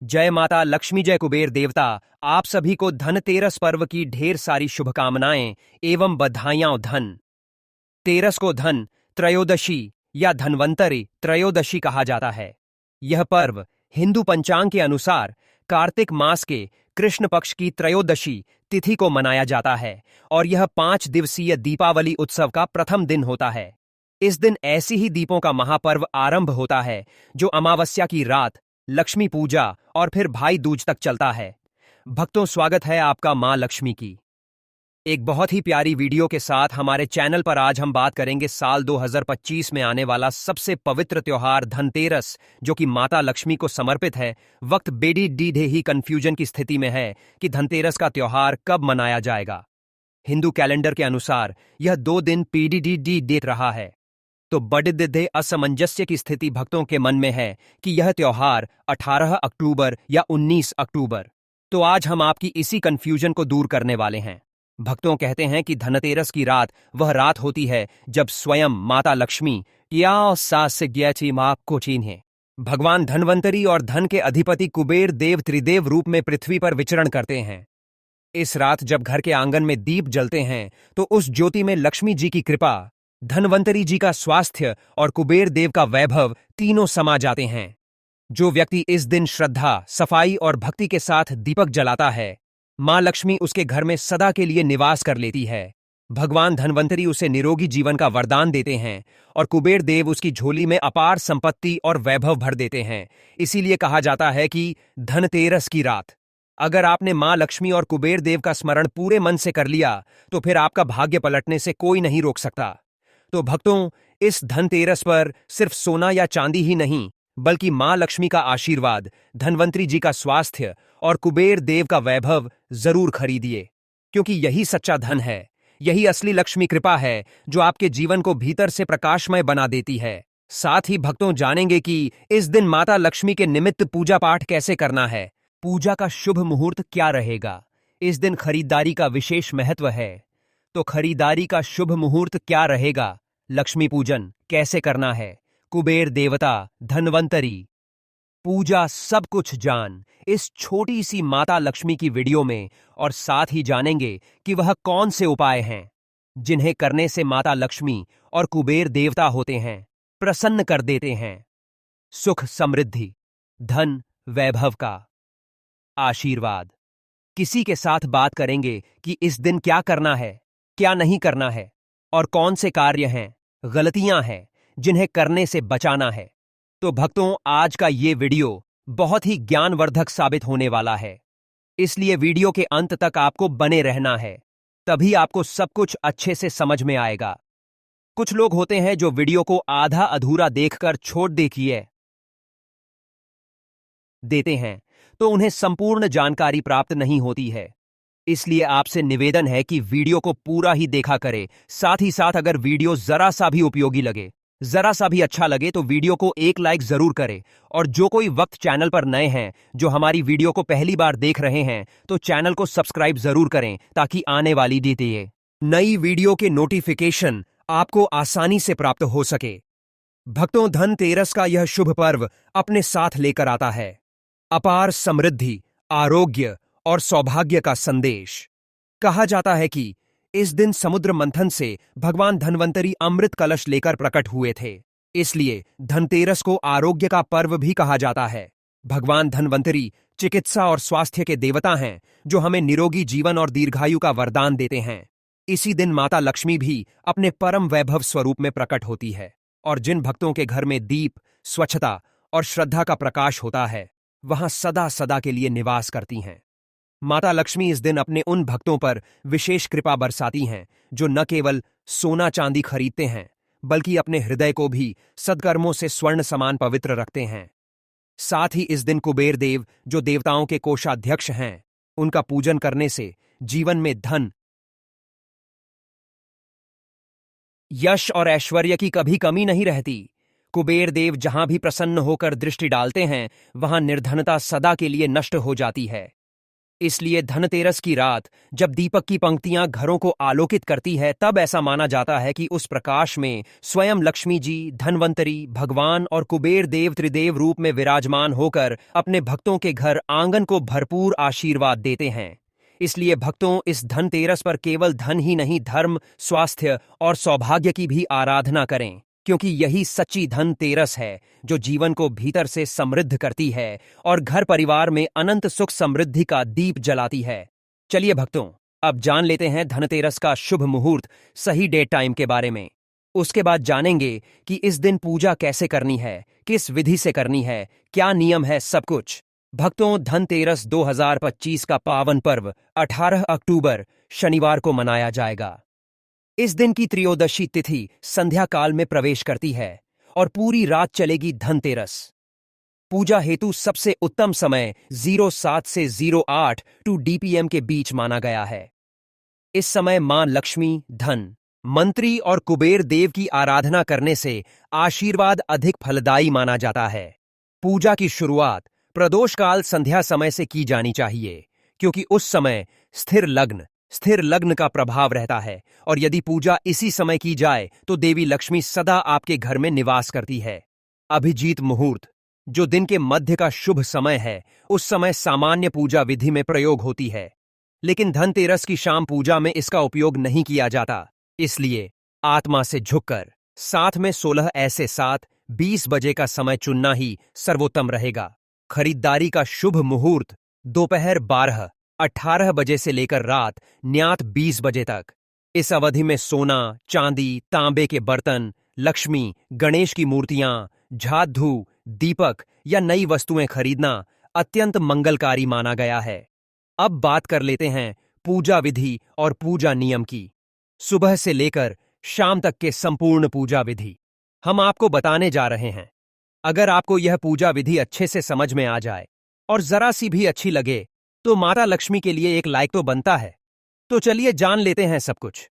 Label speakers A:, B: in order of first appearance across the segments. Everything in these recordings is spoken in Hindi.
A: जय माता लक्ष्मी, जय कुबेर देवता। आप सभी को धनतेरस पर्व की ढेर सारी शुभकामनाएं एवं बधाइयां। धन तेरस को धन त्रयोदशी या धन्वंतरि त्रयोदशी कहा जाता है। यह पर्व हिंदू पंचांग के अनुसार कार्तिक मास के कृष्ण पक्ष की त्रयोदशी तिथि को मनाया जाता है और यह 5 दिवसीय दीपावली उत्सव का प्रथम दिन होता है। इस दिन ऐसी ही दीपों का महापर्व आरंभ होता है जो अमावस्या की रात लक्ष्मी पूजा और फिर भाई दूज तक चलता है। भक्तों, स्वागत है आपका मां लक्ष्मी की एक बहुत ही प्यारी वीडियो के साथ हमारे चैनल पर। आज हम बात करेंगे साल 2025 में आने वाला सबसे पवित्र त्योहार धनतेरस, जो कि माता लक्ष्मी को समर्पित है। वक्त बेडी डीढे ही कंफ्यूजन की स्थिति में है कि धनतेरस का त्योहार कब मनाया जाएगा। हिंदू कैलेंडर के अनुसार यह 2 दिन पीडीडी डेट रहा है, तो बड़े असमंजस्य की स्थिति भक्तों के मन में है कि यह त्योहार 18 अक्टूबर या 19 अक्टूबर। तो आज हम आपकी इसी कंफ्यूजन को दूर करने वाले हैं। भक्तों कहते हैं कि धनतेरस की रात वह रात होती है जब स्वयं माता लक्ष्मी या सास मां को चिन्हे भगवान धनवंतरी और धन के अधिपति कुबेर देव त्रिदेव रूप में पृथ्वी पर विचरण करते हैं। इस रात जब घर के आंगन में दीप जलते हैं तो उस ज्योति में लक्ष्मी जी की कृपा, धनवंतरी जी का स्वास्थ्य और कुबेर देव का वैभव तीनों समा जाते हैं। जो व्यक्ति इस दिन श्रद्धा, सफाई और भक्ति के साथ दीपक जलाता है, मां लक्ष्मी उसके घर में सदा के लिए निवास कर लेती है। भगवान धनवंतरी उसे निरोगी जीवन का वरदान देते हैं और कुबेर देव उसकी झोली में अपार संपत्ति और वैभव भर देते हैं। इसीलिए कहा जाता है कि धनतेरस की रात अगर आपने मां लक्ष्मी और कुबेर देव का स्मरण पूरे मन से कर लिया तो फिर आपका भाग्य पलटने से कोई नहीं रोक सकता। तो भक्तों, इस धनतेरस पर सिर्फ सोना या चांदी ही नहीं, बल्कि मां लक्ष्मी का आशीर्वाद, धनवंतरी जी का स्वास्थ्य और कुबेर देव का वैभव जरूर खरीदिए, क्योंकि यही सच्चा धन है। यही असली लक्ष्मी कृपा है जो आपके जीवन को भीतर से प्रकाशमय बना देती है। साथ ही भक्तों जानेंगे कि इस दिन माता लक्ष्मी के निमित्त पूजा पाठ कैसे करना है, पूजा का शुभ मुहूर्त क्या रहेगा, इस दिन खरीदारी का विशेष महत्व है। तो खरीदारी का शुभ मुहूर्त क्या रहेगा, लक्ष्मी पूजन कैसे करना है, कुबेर देवता, धनवंतरी पूजा, सब कुछ जान इस छोटी सी माता लक्ष्मी की वीडियो में। और साथ ही जानेंगे कि वह कौन से उपाय हैं जिन्हें करने से माता लक्ष्मी और कुबेर देवता होते हैं, प्रसन्न कर देते हैं, सुख, समृद्धि, धन, वैभव का आशीर्वाद। किसी के साथ बात करेंगे कि इस दिन क्या करना है, क्या नहीं करना है और कौन से कार्य हैं, गलतियां हैं जिन्हें करने से बचाना है। तो भक्तों, आज का ये वीडियो बहुत ही ज्ञानवर्धक साबित होने वाला है, इसलिए वीडियो के अंत तक आपको बने रहना है, तभी आपको सब कुछ अच्छे से समझ में आएगा। कुछ लोग होते हैं जो वीडियो को आधा अधूरा देखकर छोड़ देते हैं, तो उन्हें संपूर्ण जानकारी प्राप्त नहीं होती है। इसलिए आपसे निवेदन है कि वीडियो को पूरा ही देखा करें। साथ ही साथ अगर वीडियो जरा सा भी उपयोगी लगे, जरा सा भी अच्छा लगे, तो वीडियो को एक लाइक जरूर करें। और जो कोई वक्त चैनल पर नए हैं, जो हमारी वीडियो को पहली बार देख रहे हैं, तो चैनल को सब्सक्राइब जरूर करें ताकि आने वाली नई वीडियो के नोटिफिकेशन आपको आसानी से प्राप्त हो सके। भक्तों, धनतेरस का यह शुभ पर्व अपने साथ लेकर आता है अपार समृद्धि, आरोग्य और सौभाग्य का संदेश। कहा जाता है कि इस दिन समुद्र मंथन से भगवान धनवंतरी अमृत कलश लेकर प्रकट हुए थे, इसलिए धनतेरस को आरोग्य का पर्व भी कहा जाता है। भगवान धनवंतरी चिकित्सा और स्वास्थ्य के देवता हैं, जो हमें निरोगी जीवन और दीर्घायु का वरदान देते हैं। इसी दिन माता लक्ष्मी भी अपने परम वैभव स्वरूप में प्रकट होती है और जिन भक्तों के घर में दीप, स्वच्छता और श्रद्धा का प्रकाश होता है, वहां सदा सदा के लिए निवास करती हैं। माता लक्ष्मी इस दिन अपने उन भक्तों पर विशेष कृपा बरसाती हैं जो न केवल सोना चांदी खरीदते हैं, बल्कि अपने हृदय को भी सद्कर्मों से स्वर्ण समान पवित्र रखते हैं। साथ ही इस दिन कुबेर देव, जो देवताओं के कोषाध्यक्ष हैं, उनका पूजन करने से जीवन में धन, यश और ऐश्वर्य की कभी कमी नहीं रहती। कुबेर देव जहां भी प्रसन्न होकर दृष्टि डालते हैं, वहां निर्धनता सदा के लिए नष्ट हो जाती है। इसलिए धनतेरस की रात जब दीपक की पंक्तियां घरों को आलोकित करती है, तब ऐसा माना जाता है कि उस प्रकाश में स्वयं लक्ष्मी जी, धनवंतरी, भगवान और कुबेर देव त्रिदेव रूप में विराजमान होकर अपने भक्तों के घर आंगन को भरपूर आशीर्वाद देते हैं। इसलिए भक्तों इस धनतेरस पर केवल धन ही नहीं, धर्म, स्वास्थ्य और सौभाग्य की भी आराधना करें, क्योंकि यही सच्ची धनतेरस है जो जीवन को भीतर से समृद्ध करती है और घर परिवार में अनंत सुख समृद्धि का दीप जलाती है। चलिए भक्तों, अब जान लेते हैं धनतेरस का शुभ मुहूर्त, सही डेट टाइम के बारे में। उसके बाद जानेंगे कि इस दिन पूजा कैसे करनी है, किस विधि से करनी है, क्या नियम है, सब कुछ। भक्तों, धनतेरस 2025 का पावन पर्व 18 अक्टूबर शनिवार को मनाया जाएगा। इस दिन की त्रयोदशी तिथि संध्या काल में प्रवेश करती है और पूरी रात चलेगी धनतेरस। पूजा हेतु सबसे उत्तम समय 07 से 08 DPM के बीच माना गया है। इस समय मां लक्ष्मी, धन, मंत्री और कुबेर देव की आराधना करने से आशीर्वाद अधिक फलदायी माना जाता है। पूजा की शुरुआत प्रदोष काल संध्या समय से की जानी चाहिए, क्योंकि उस समय स्थिर लग्न का प्रभाव रहता है और यदि पूजा इसी समय की जाए तो देवी लक्ष्मी सदा आपके घर में निवास करती है। अभिजीत मुहूर्त, जो दिन के मध्य का शुभ समय है, उस समय सामान्य पूजा विधि में प्रयोग होती है, लेकिन धनतेरस की शाम पूजा में इसका उपयोग नहीं किया जाता। इसलिए आत्मा से झुककर साथ में 16 ऐसे 7:20 बजे का समय चुनना ही सर्वोत्तम रहेगा। खरीदारी का शुभ मुहूर्त दोपहर 12:18 बजे से लेकर रात न्यात 20 बजे तक। इस अवधि में सोना, चांदी, तांबे के बर्तन, लक्ष्मी, गणेश की मूर्तियां, झाड़ू, दीपक या नई वस्तुएं खरीदना अत्यंत मंगलकारी माना गया है। अब बात कर लेते हैं पूजा विधि और पूजा नियम की। सुबह से लेकर शाम तक के संपूर्ण पूजा विधि हम आपको बताने जा रहे हैं। अगर आपको यह पूजा विधि अच्छे से समझ में आ जाए और जरा सी भी अच्छी लगे तो माता लक्ष्मी के लिए एक लाइक तो बनता है। तो चलिए जान लेते हैं सब कुछ।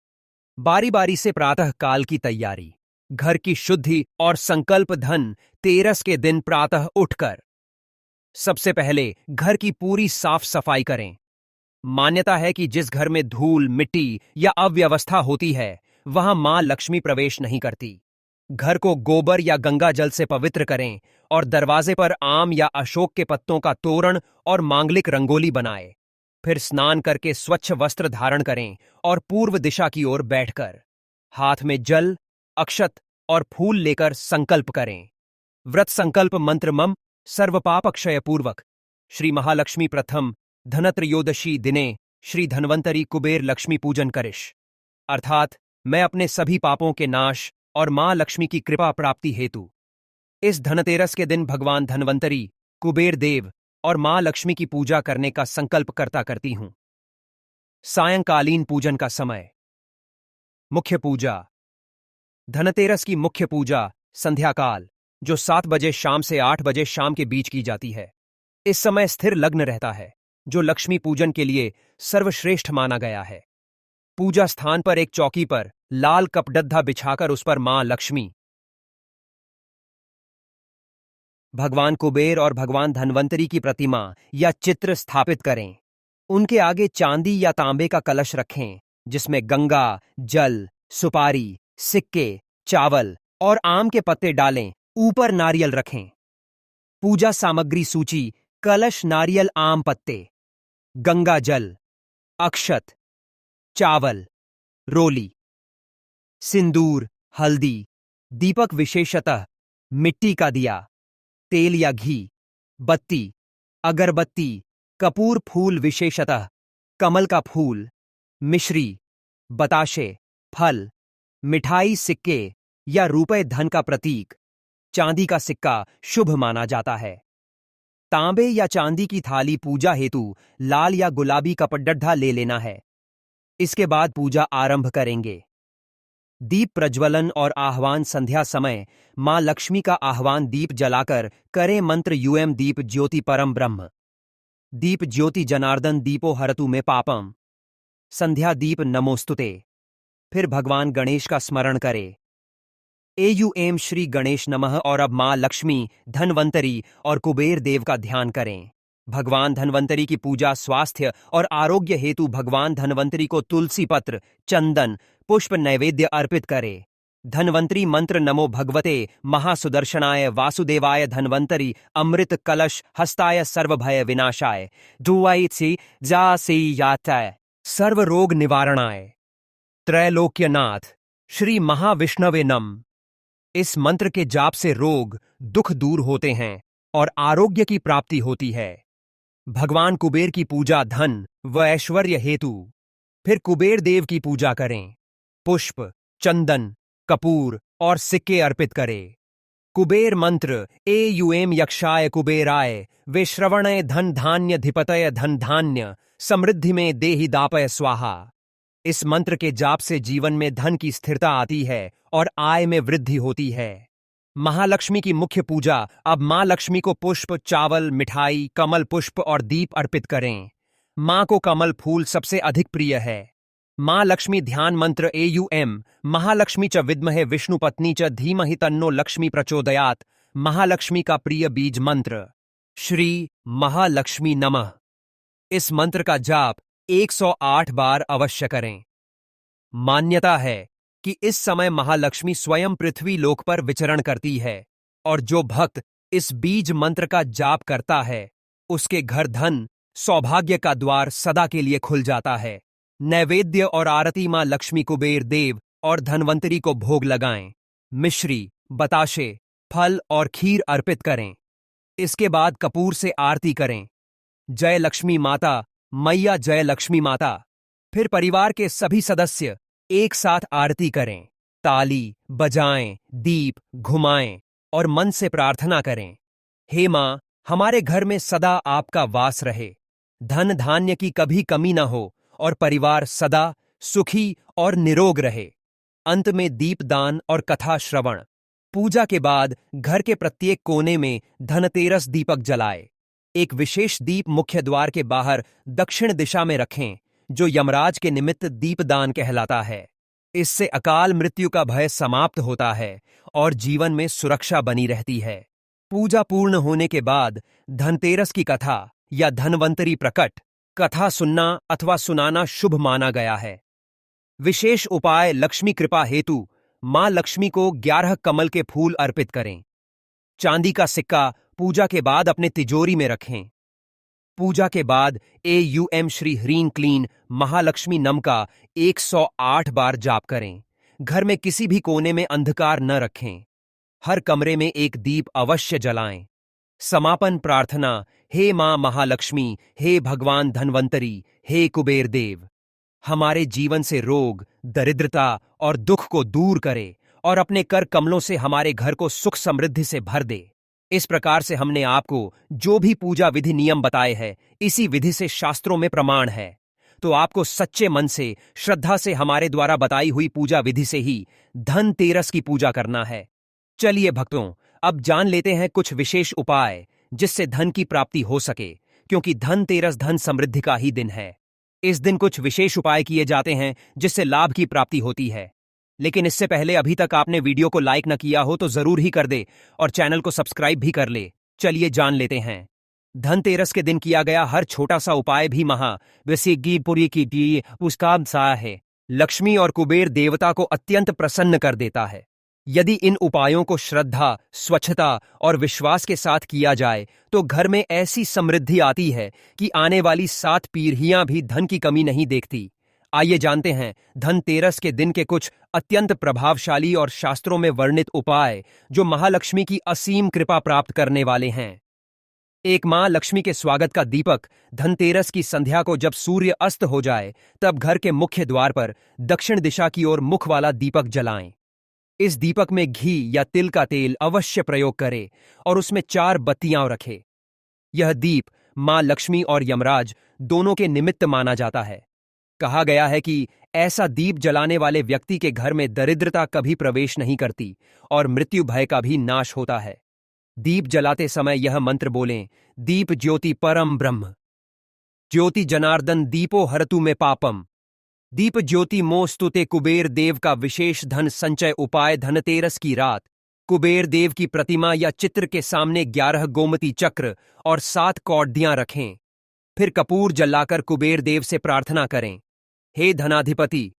A: बारी बारी से प्रातः काल की तैयारी, घर की शुद्धि और संकल्प। धन तेरस के दिन प्रातः उठकर सबसे पहले घर की पूरी साफ सफाई करें। मान्यता है कि जिस घर में धूल, मिट्टी या अव्यवस्था होती है, वहां मां लक्ष्मी प्रवेश नहीं करती। घर को गोबर या गंगा जल से पवित्र करें और दरवाजे पर आम या अशोक के पत्तों का तोरण और मांगलिक रंगोली बनाएं। फिर स्नान करके स्वच्छ वस्त्र धारण करें और पूर्व दिशा की ओर बैठकर हाथ में जल, अक्षत और फूल लेकर संकल्प करें। व्रत संकल्प मंत्र मम सर्वपाप अक्षय पूर्वक श्री महालक्ष्मी प्रथम धनत्रयोदशी दिने श्री धन्वंतरी कुबेर लक्ष्मी पूजन करिश, अर्थात मैं अपने सभी पापों के नाश और मां लक्ष्मी की कृपा प्राप्ति हेतु इस धनतेरस के दिन भगवान धन्वंतरी, कुबेर देव और मां लक्ष्मी की पूजा करने का संकल्प करती हूं। सायंकालीन पूजन का समय। मुख्य पूजा। धनतेरस की मुख्य पूजा संध्याकाल, जो 7 बजे शाम से 8 बजे शाम के बीच की जाती है। इस समय स्थिर लग्न रहता है, जो लक्ष्मी पूजन के लिए सर्वश्रेष्ठ माना गया है। पूजा स्थान पर एक चौकी पर लाल कपडद्धा बिछाकर उस पर मां लक्ष्मी, भगवान कुबेर और भगवान धन्वंतरी की प्रतिमा या चित्र स्थापित करें। उनके आगे चांदी या तांबे का कलश रखें, जिसमें गंगा, जल, सुपारी, सिक्के, चावल और आम के पत्ते डालें। ऊपर नारियल रखें। पूजा सामग्री सूची: कलश, नारियल, आम पत्ते, गंगा जल, अक्षत, चावल, रोली, सिंदूर, हल्दी, दीपक विशेषतः मिट्टी का दिया, तेल या घी, बत्ती, अगरबत्ती, कपूर, फूल विशेषतः कमल का फूल, मिश्री, बताशे, फल, मिठाई, सिक्के या रुपए धन का प्रतीक। चांदी का सिक्का शुभ माना जाता है। तांबे या चांदी की थाली पूजा हेतु लाल या गुलाबी कपडद्धा ले लेना है। इसके बाद पूजा आरंभ करेंगे। दीप प्रज्वलन और आह्वान संध्या समय मां लक्ष्मी का आह्वान दीप जलाकर करें। मंत्र यूएम दीप ज्योति परम ब्रह्म, दीप ज्योति जनार्दन दीपो हरतु में पापम, संध्या दीप नमोस्तुते। फिर भगवान गणेश का स्मरण करें। एयूएम श्री गणेश नमः और अब मां लक्ष्मी, धन्वंतरी और कुबेर देव का ध्यान करें। भगवान धन्वंतरी की पूजा स्वास्थ्य और आरोग्य हेतु भगवान धन्वंतरी को तुलसी पत्र, चंदन, पुष्प नैवेद्य अर्पित करे। धन्वंतरी मंत्र नमो भगवते महासुदर्शनाय वासुदेवाय धन्वंतरी अमृत कलश हस्ताय सर्वभय विनाशाय दुआई जा से याताय सर्व रोग निवारणाय त्रैलोक्यनाथ श्री महाविष्णवे नम। इस मंत्र के जाप से रोग दुख दूर होते हैं और आरोग्य की प्राप्ति होती है। भगवान कुबेर की पूजा धन व ऐश्वर्य हेतु। फिर कुबेर देव की पूजा करें। पुष्प, चंदन, कपूर और सिक्के अर्पित करें। कुबेर मंत्र एयुएम यक्षाय कुबेराय वे श्रवणय धन धान्य धिपतय धन धान्य समृद्धि में देहि दापय स्वाहा। इस मंत्र के जाप से जीवन में धन की स्थिरता आती है और आय में वृद्धि होती है। महालक्ष्मी की मुख्य पूजा। अब मां लक्ष्मी को पुष्प, चावल, मिठाई, कमल पुष्प और दीप अर्पित करें। मां को कमल फूल सबसे अधिक प्रिय है। मां लक्ष्मी ध्यान मंत्र एयुएम महालक्ष्मी च विद्महे विष्णुपत्नी च धीमहि तन्नो लक्ष्मी प्रचोदयात् महालक्ष्मी का प्रिय बीज मंत्र श्री महालक्ष्मी नमः। इस मंत्र का जाप 108 बार अवश्य करें। मान्यता है कि इस समय महालक्ष्मी स्वयं पृथ्वी लोक पर विचरण करती है और जो भक्त इस बीज मंत्र का जाप करता है उसके घर धन सौभाग्य का द्वार सदा के लिए खुल जाता है। नैवेद्य और आरती मां लक्ष्मी कुबेर देव और धन्वंतरी को भोग लगाएं। मिश्री, बताशे, फल और खीर अर्पित करें। इसके बाद कपूर से आरती करें। जय लक्ष्मी माता, मैया जय लक्ष्मी माता। फिर परिवार के सभी सदस्य एक साथ आरती करें। ताली बजाएं, दीप घुमाएं और मन से प्रार्थना करें। हे मां, हमारे घर में सदा आपका वास रहे, धन धान्य की कभी कमी न हो और परिवार सदा सुखी और निरोग रहे। अंत में दीप दान और कथा श्रवण। पूजा के बाद घर के प्रत्येक कोने में धनतेरस दीपक जलाए। एक विशेष दीप मुख्य द्वार के बाहर दक्षिण दिशा में रखें, जो यमराज के निमित्त दीपदान कहलाता है। इससे अकाल मृत्यु का भय समाप्त होता है और जीवन में सुरक्षा बनी रहती है। पूजा पूर्ण होने के बाद धनतेरस की कथा या धन्वंतरी प्रकट कथा सुनना अथवा सुनाना शुभ माना गया है। विशेष उपाय लक्ष्मी कृपा हेतु मां लक्ष्मी को 11 कमल के फूल अर्पित करें। चांदी का सिक्का पूजा के बाद अपने तिजोरी में रखें। पूजा के बाद एयुएम श्री ह्रीं क्लीन महालक्ष्मी नम का 108 बार जाप करें। घर में किसी भी कोने में अंधकार न रखें। हर कमरे में एक दीप अवश्य जलाएं। समापन प्रार्थना। हे मां महालक्ष्मी, हे भगवान धन्वंतरी, हे कुबेर देव, हमारे जीवन से रोग, दरिद्रता और दुख को दूर करे और अपने कर कमलों से हमारे घर को सुख समृद्धि से भर दे। इस प्रकार से हमने आपको जो भी पूजा विधि नियम बताए हैं, इसी विधि से शास्त्रों में प्रमाण है। तो आपको सच्चे मन से श्रद्धा से हमारे द्वारा बताई हुई पूजा विधि से ही धनतेरस की पूजा करना है। चलिए भक्तों, अब जान लेते हैं कुछ विशेष उपाय जिससे धन की प्राप्ति हो सके, क्योंकि धनतेरस धन समृद्धि का ही दिन है। इस दिन कुछ विशेष उपाय किए जाते हैं जिससे लाभ की प्राप्ति होती है। लेकिन इससे पहले अभी तक आपने वीडियो को लाइक न किया हो तो जरूर ही कर दे और चैनल को सब्सक्राइब भी कर ले। चलिए जान लेते हैं। धनतेरस के दिन किया गया हर छोटा सा उपाय भी महाविसिग्गिपुरी की उसका सा है, लक्ष्मी और कुबेर देवता को अत्यंत प्रसन्न कर देता है। यदि इन उपायों को श्रद्धा, स्वच्छता और विश्वास के साथ किया जाए तो घर में ऐसी समृद्धि आती है कि आने वाली 7 पीढ़ियां भी धन की कमी नहीं देखती। आइए जानते हैं धनतेरस के दिन के कुछ अत्यंत प्रभावशाली और शास्त्रों में वर्णित उपाय जो महालक्ष्मी की असीम कृपा प्राप्त करने वाले हैं। एक मां लक्ष्मी के स्वागत का दीपक। धनतेरस की संध्या को जब सूर्य अस्त हो जाए तब घर के मुख्य द्वार पर दक्षिण दिशा की ओर मुख वाला दीपक जलाएं। इस दीपक में घी या तिल का तेल अवश्य प्रयोग करें और उसमें 4 बत्तियां रखें। यह दीप मां लक्ष्मी और यमराज दोनों के निमित्त माना जाता है। कहा गया है कि ऐसा दीप जलाने वाले व्यक्ति के घर में दरिद्रता कभी प्रवेश नहीं करती और मृत्यु भय का भी नाश होता है। दीप जलाते समय यह मंत्र बोलें, दीप ज्योति परम ब्रह्म, ज्योति जनार्दन दीपो हरतु में पापम, दीप ज्योति मोस्तुते कुबेर देव का विशेष धन संचय उपाय। धनतेरस की रात कुबेर देव की प्रतिमा या चित्र के सामने 11 गोमती चक्र और 7 कौड़ियां रखें। फिर कपूर जलाकर कुबेर देव से प्रार्थना करें, हे धनाधिपति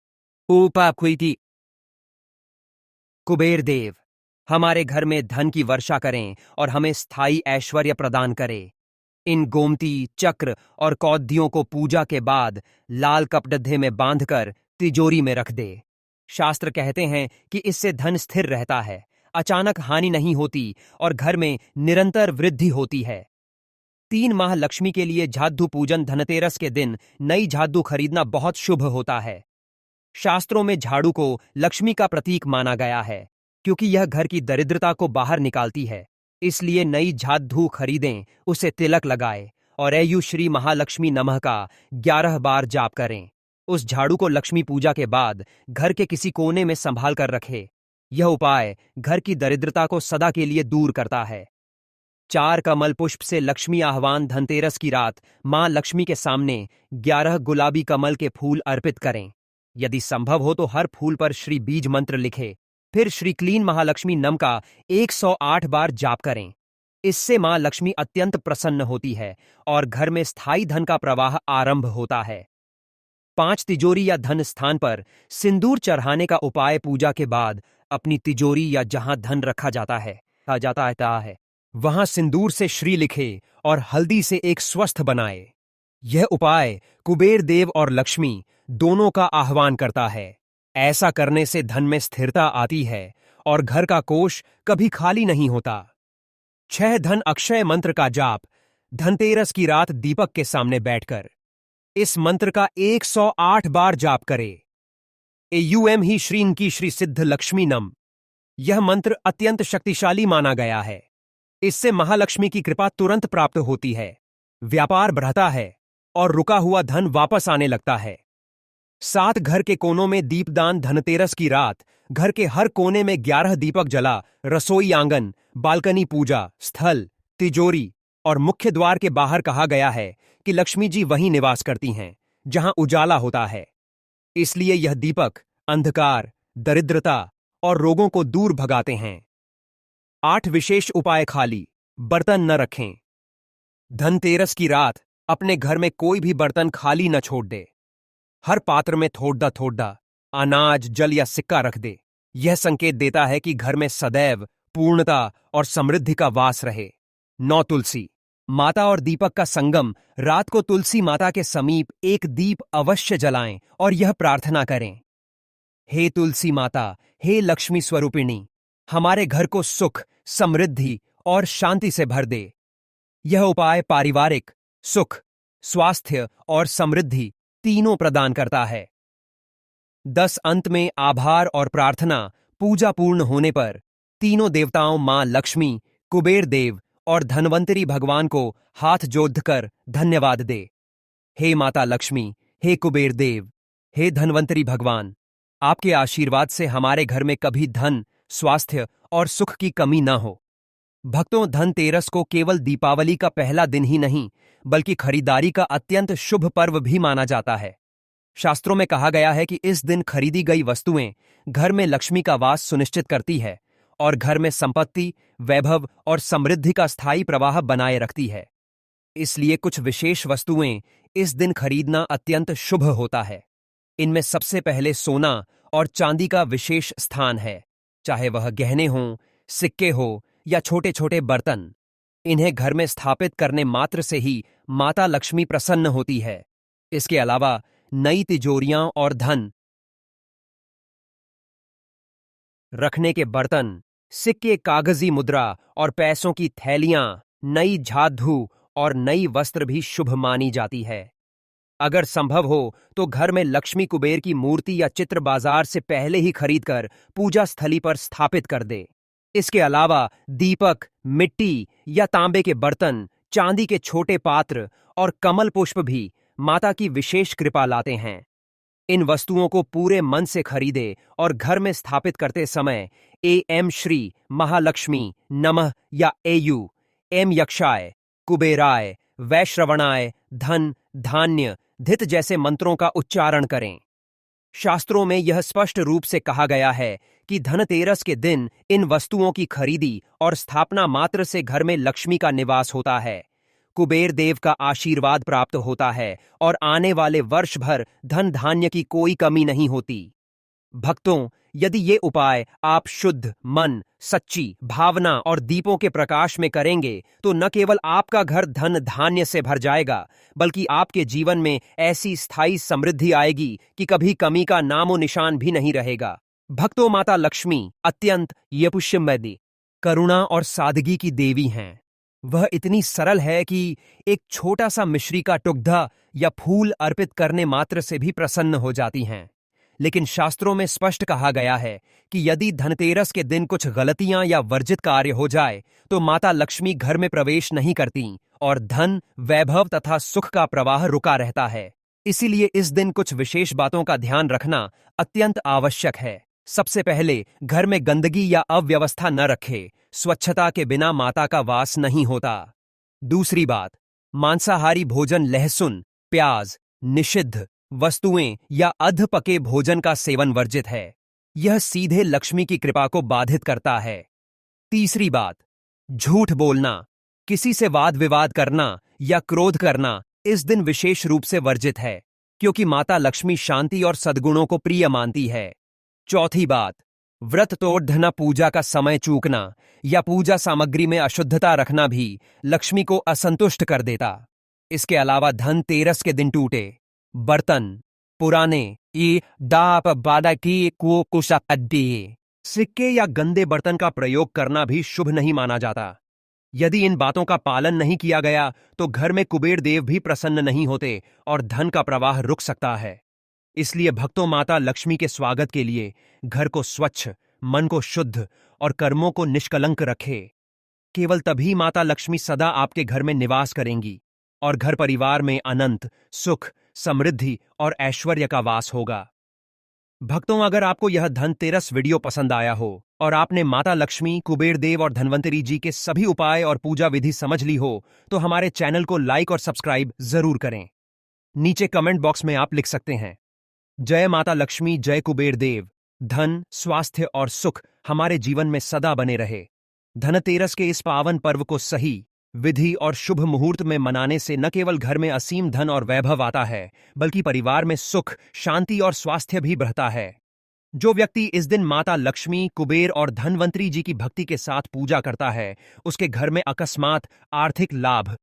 A: उपाकुति कुबेर देव, हमारे घर में धन की वर्षा करें और हमें स्थायी ऐश्वर्य प्रदान करें। इन गोमती चक्र और कौदियों को पूजा के बाद लाल कपड़े में बांधकर तिजोरी में रख दे। शास्त्र कहते हैं कि इससे धन स्थिर रहता है, अचानक हानि नहीं होती और घर में निरंतर वृद्धि होती है। 3 माह लक्ष्मी के लिए झाड़ू पूजन धनतेरस के दिन नई झाड़ू खरीदना बहुत शुभ होता है। शास्त्रों में झाड़ू को लक्ष्मी का प्रतीक माना गया है, क्योंकि यह घर की दरिद्रता को बाहर निकालती है। इसलिए नई झाड़ू खरीदें, उसे तिलक लगाएं और ऐयु श्री महालक्ष्मी नमः का 11 बार जाप करें। उस झाड़ू को लक्ष्मी पूजा के बाद घर के किसी कोने में संभाल कर रखें। यह उपाय घर की दरिद्रता को सदा के लिए दूर करता है। 4 कमल पुष्प से लक्ष्मी आह्वान धनतेरस की रात मां लक्ष्मी के सामने 11 गुलाबी कमल के फूल अर्पित करें। यदि संभव हो तो हर फूल पर श्री बीज मंत्र लिखे, फिर श्री क्लीन महालक्ष्मी नम का 108 बार जाप करें। इससे मां लक्ष्मी अत्यंत प्रसन्न होती है और घर में स्थायी धन का प्रवाह आरंभ होता है। 5 तिजोरी या धन स्थान पर सिंदूर चढ़ाने का उपाय पूजा के बाद अपनी तिजोरी या जहां धन रखा जाता है वहां सिंदूर से श्री लिखे और हल्दी से एक स्वस्थ बनाए। यह उपाय कुबेर देव और लक्ष्मी दोनों का आह्वान करता है। ऐसा करने से धन में स्थिरता आती है और घर का कोष कभी खाली नहीं होता। 6 धन अक्षय मंत्र का जाप धनतेरस की रात दीपक के सामने बैठकर इस मंत्र का 108 बार जाप करे। एयुएम ही श्रीन की श्री सिद्ध लक्ष्मी नम। यह मंत्र अत्यंत शक्तिशाली माना गया है। इससे महालक्ष्मी की कृपा तुरंत प्राप्त होती है, व्यापार बढ़ता है और रुका हुआ धन वापस आने लगता है। 7 घर के कोनों में दीपदान धनतेरस की रात घर के हर कोने में 11 दीपक जला रसोई आंगन, बालकनी पूजा स्थल, तिजोरी और मुख्य द्वार के बाहर कहा गया है कि लक्ष्मी जी वहीं निवास करती हैं जहां उजाला होता है। इसलिए यह दीपक अंधकार, दरिद्रता और रोगों को दूर भगाते हैं। 8 विशेष उपाय खाली बर्तन न रखें। धनतेरस की रात अपने घर में कोई भी बर्तन खाली न छोड़ दे। हर पात्र में थोड़ा अनाज, जल या सिक्का रख दे। यह संकेत देता है कि घर में सदैव पूर्णता और समृद्धि का वास रहे। 9 तुलसी माता और दीपक का संगम। रात को तुलसी माता के समीप एक दीप अवश्य जलाएं और यह प्रार्थना करें, हे तुलसी माता, हे लक्ष्मी स्वरूपिणी, हमारे घर को सुख, समृद्धि और शांति से भर दे। यह उपाय पारिवारिक सुख, स्वास्थ्य और समृद्धि तीनों प्रदान करता है। 10 अंत में आभार और प्रार्थना। पूजा पूर्ण होने पर तीनों देवताओं मां लक्ष्मी, कुबेर देव और धनवंतरी भगवान को हाथ जोड़कर धन्यवाद दे। हे माता लक्ष्मी, हे कुबेर देव, हे धनवंतरी भगवान, आपके आशीर्वाद से हमारे घर में कभी धन, स्वास्थ्य और सुख की कमी न हो। भक्तों, धनतेरस को केवल दीपावली का पहला दिन ही नहीं बल्कि खरीदारी का अत्यंत शुभ पर्व भी माना जाता है। शास्त्रों में कहा गया है कि इस दिन खरीदी गई वस्तुएं घर में लक्ष्मी का वास सुनिश्चित करती है और घर में संपत्ति, वैभव और समृद्धि का स्थायी प्रवाह बनाए रखती है। इसलिए कुछ विशेष वस्तुएं इस दिन खरीदना अत्यंत शुभ होता है। इनमें सबसे पहले सोना और चांदी का विशेष स्थान है, चाहे वह गहने हों, सिक्के हो या छोटे छोटे बर्तन। इन्हें घर में स्थापित करने मात्र से ही माता लक्ष्मी प्रसन्न होती है। इसके अलावा नई तिजोरियां और धन रखने के बर्तन, सिक्के, कागजी मुद्रा और पैसों की थैलियां, नई झाड़ू और नई वस्त्र भी शुभ मानी जाती है। अगर संभव हो तो घर में लक्ष्मी कुबेर की मूर्ति या चित्र बाजार से पहले ही खरीदकर पूजा स्थली पर स्थापित कर दे। इसके अलावा दीपक, मिट्टी या तांबे के बर्तन, चांदी के छोटे पात्र और कमल पुष्प भी माता की विशेष कृपा लाते हैं। इन वस्तुओं को पूरे मन से खरीदे और घर में स्थापित करते समय एम श्री महालक्ष्मी नमः या एयु एम यक्षाय, कुबेराय, वैश्रवणाय, धन, धान्य, धित जैसे मंत्रों का उच्चारण करें। शास्त्रों में यह स्पष्ट रूप से कहा गया है कि धनतेरस के दिन इन वस्तुओं की खरीदी और स्थापना मात्र से घर में लक्ष्मी का निवास होता है, कुबेर देव का आशीर्वाद प्राप्त होता है और आने वाले वर्ष भर धन धान्य की कोई कमी नहीं होती। भक्तों, यदि ये उपाय आप शुद्ध मन, सच्ची भावना और दीपों के प्रकाश में करेंगे तो न केवल आपका घर धन धान्य से भर जाएगा, बल्कि आपके जीवन में ऐसी स्थायी समृद्धि आएगी कि कभी कमी का नामो निशान भी नहीं रहेगा। भक्तों, माता लक्ष्मी अत्यंत यपुष्यमयी, करुणा और सादगी की देवी हैं। वह इतनी सरल है कि एक छोटा सा मिश्री का टुकड़ा या फूल अर्पित करने मात्र से भी प्रसन्न हो जाती हैं। लेकिन शास्त्रों में स्पष्ट कहा गया है कि यदि धनतेरस के दिन कुछ गलतियां या वर्जित कार्य हो जाए तो माता लक्ष्मी घर में प्रवेश नहीं करती और धन, वैभव तथा सुख का प्रवाह रुका रहता है। इसीलिए इस दिन कुछ विशेष बातों का ध्यान रखना अत्यंत आवश्यक है। सबसे पहले, घर में गंदगी या अव्यवस्था न रखे। स्वच्छता के बिना माता का वास नहीं होता। दूसरी बात, मांसाहारी भोजन, लहसुन, प्याज, निषिद्ध वस्तुएं या अध पके भोजन का सेवन वर्जित है। यह सीधे लक्ष्मी की कृपा को बाधित करता है। तीसरी बात, झूठ बोलना, किसी से वाद विवाद करना या क्रोध करना इस दिन विशेष रूप से वर्जित है, क्योंकि माता लक्ष्मी शांति और सद्गुणों को प्रिय मानती है। चौथी बात, व्रत तोड़ना, पूजा का समय चूकना या पूजा सामग्री में अशुद्धता रखना भी लक्ष्मी को असंतुष्ट कर देता। इसके अलावा धनतेरस के दिन टूटे बर्तन, पुराने डाप बादा की को कुशा अड्डी, सिक्के या गंदे बर्तन का प्रयोग करना भी शुभ नहीं माना जाता। यदि इन बातों का पालन नहीं किया गया तो घर में कुबेर देव भी प्रसन्न नहीं होते और धन का प्रवाह रुक सकता है। इसलिए भक्तों, माता लक्ष्मी के स्वागत के लिए घर को स्वच्छ, मन को शुद्ध और कर्मों को निष्कलंक रखे। केवल तभी माता लक्ष्मी सदा आपके घर में निवास करेंगी और घर परिवार में अनंत सुख, समृद्धि और ऐश्वर्य का वास होगा। भक्तों, अगर आपको यह धनतेरस वीडियो पसंद आया हो और आपने माता लक्ष्मी, कुबेर देव और धन्वंतरी जी के सभी उपाय और पूजा विधि समझ ली हो तो हमारे चैनल को लाइक और सब्सक्राइब जरूर करें। नीचे कमेंट बॉक्स में आप लिख सकते हैं, जय माता लक्ष्मी, जय कुबेर देव। धन, स्वास्थ्य और सुख हमारे जीवन में सदा बने रहे। धनतेरस के इस पावन पर्व को सही विधि और शुभ मुहूर्त में मनाने से न केवल घर में असीम धन और वैभव आता है, बल्कि परिवार में सुख, शांति और स्वास्थ्य भी बढ़ता है। जो व्यक्ति इस दिन माता लक्ष्मी, कुबेर और धन्वंतरी जी की भक्ति के साथ पूजा करता है, उसके घर में अकस्मात आर्थिक लाभ,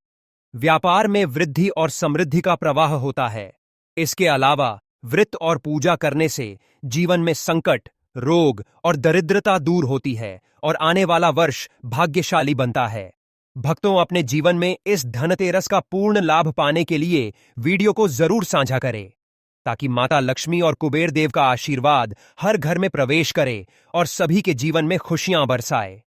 A: व्यापार में वृद्धि और समृद्धि का प्रवाह होता है। इसके अलावा व्रत और पूजा करने से जीवन में संकट, रोग और दरिद्रता दूर होती है और आने वाला वर्ष भाग्यशाली बनता है। भक्तों, अपने जीवन में इस धनतेरस का पूर्ण लाभ पाने के लिए वीडियो को जरूर साझा करें, ताकि माता लक्ष्मी और कुबेर देव का आशीर्वाद हर घर में प्रवेश करे और सभी के जीवन में खुशियां बरसाए।